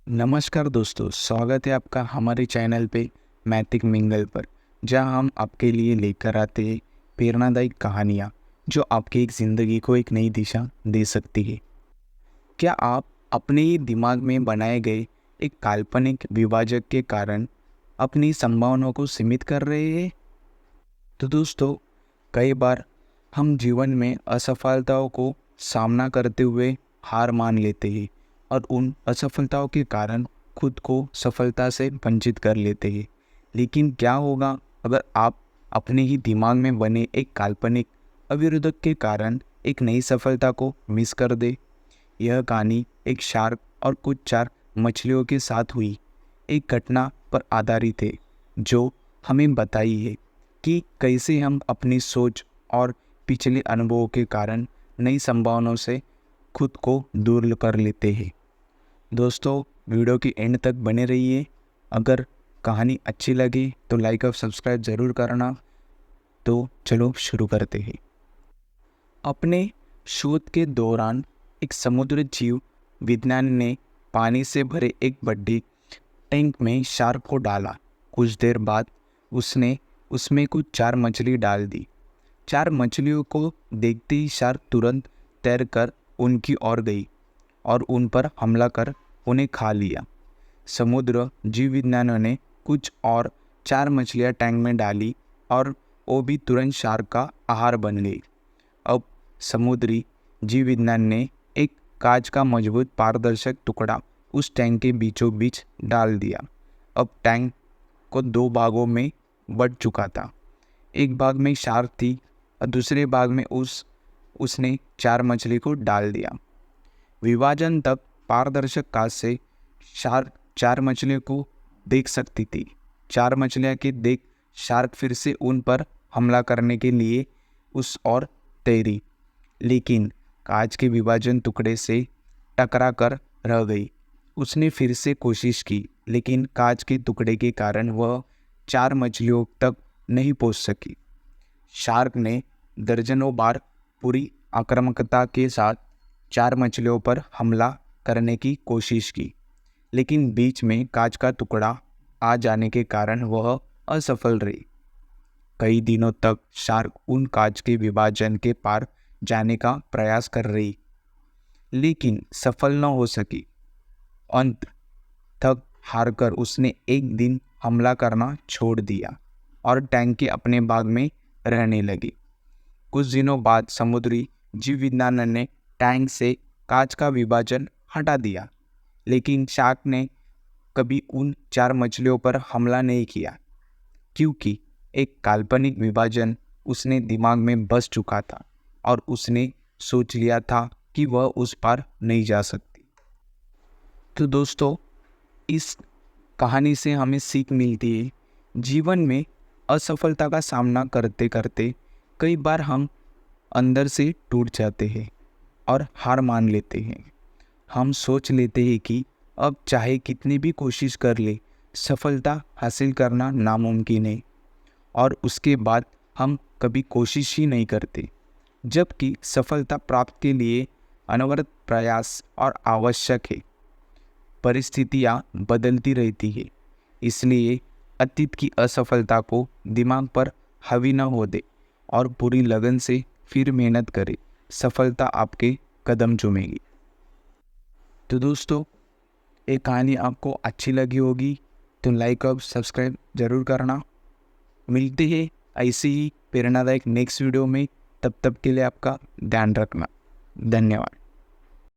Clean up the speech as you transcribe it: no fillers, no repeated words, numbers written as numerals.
नमस्कार दोस्तों, स्वागत है आपका हमारे चैनल पे मैथिक मिंगल पर, जहां हम आपके लिए लेकर आते हैं प्रेरणादायक कहानियां जो आपकी एक ज़िंदगी को एक नई दिशा दे सकती है। क्या आप अपने ही दिमाग में बनाए गए एक काल्पनिक विभाजक के कारण अपनी संभावनाओं को सीमित कर रहे हैं? तो दोस्तों, कई बार हम जीवन में असफलताओं को सामना करते हुए हार मान लेते हैं और उन असफलताओं के कारण खुद को सफलता से वंचित कर लेते हैं। लेकिन क्या होगा अगर आप अपने ही दिमाग में बने एक काल्पनिक अविरोधक के कारण एक नई सफलता को मिस कर दे? यह कहानी एक शार्क और कुछ चार मछलियों के साथ हुई एक घटना पर आधारित है, जो हमें बताई है कि कैसे हम अपनी सोच और पिछले अनुभवों के कारण नई संभावनाओं से खुद को दूर कर लेते हैं। दोस्तों, वीडियो की एंड तक बने रहिए। अगर कहानी अच्छी लगे तो लाइक और सब्सक्राइब ज़रूर करना। तो चलो शुरू करते हैं। अपने शोध के दौरान एक समुद्री जीव विज्ञान ने पानी से भरे एक बड़ी टैंक में शार्क को डाला। कुछ देर बाद उसने उसमें कुछ चार मछली डाल दी। चार मछलियों को देखते ही शार्क तुरंत तैरकर उनकी ओर गई और उन पर हमला कर उन्हें खा लिया। समुद्र जीव विज्ञानियों ने कुछ और चार मछलियां टैंक में डाली और वो भी तुरंत शार्क का आहार बन गई। अब समुद्री जीव विज्ञान ने एक कांच का मजबूत पारदर्शक टुकड़ा उस टैंक के बीचों बीच डाल दिया। अब टैंक को दो भागों में बंट चुका था। एक भाग में शार्क थी और दूसरे भाग में उसने चार मछली को डाल दिया। विभाजन तक पारदर्शक कांच से शार्क चार मछलियों को देख सकती थी। चार मछलियां के देख शार्क फिर से उन पर हमला करने के लिए उस ओर तैरी, लेकिन कांच के विभाजन टुकड़े से टकरा कर रह गई। उसने फिर से कोशिश की, लेकिन कांच के टुकड़े के कारण वह चार मछलियों तक नहीं पहुंच सकी। शार्क ने दर्जनों बार पूरी आक्रामकता के साथ चार मछलियों पर हमला करने की कोशिश की, लेकिन बीच में कांच का टुकड़ा आ जाने के कारण वह असफल रही। कई दिनों तक शार्क उन कांच के विभाजन के पार जाने का प्रयास कर रही, लेकिन सफल न हो सकी। अंत थक हारकर उसने एक दिन हमला करना छोड़ दिया और टैंक के अपने भाग में रहने लगी। कुछ दिनों बाद समुद्री जीव विज्ञान ने टैंक से कांच का विभाजन हटा दिया, लेकिन शार्क ने कभी उन चार मछलियों पर हमला नहीं किया, क्योंकि एक काल्पनिक विभाजन उसने दिमाग में बस चुका था और उसने सोच लिया था कि वह उस पार नहीं जा सकती। तो दोस्तों, इस कहानी से हमें सीख मिलती है। जीवन में असफलता का सामना करते करते कई बार हम अंदर से टूट जाते हैं और हार मान लेते हैं। हम सोच लेते हैं कि अब चाहे कितनी भी कोशिश कर ले, सफलता हासिल करना नामुमकिन है, और उसके बाद हम कभी कोशिश ही नहीं करते। जबकि सफलता प्राप्त के लिए अनवरत प्रयास और आवश्यक है। परिस्थितियाँ बदलती रहती है, इसलिए अतीत की असफलता को दिमाग पर हावी न हो दे और पूरी लगन से फिर मेहनत करे। सफलता आपके कदम चूमेगी। तो दोस्तों, ये कहानी आपको अच्छी लगी होगी तो लाइक और सब्सक्राइब ज़रूर करना। मिलते हैं ऐसे ही प्रेरणादायक नेक्स्ट वीडियो में। तब तक के लिए आपका ध्यान रखना। धन्यवाद।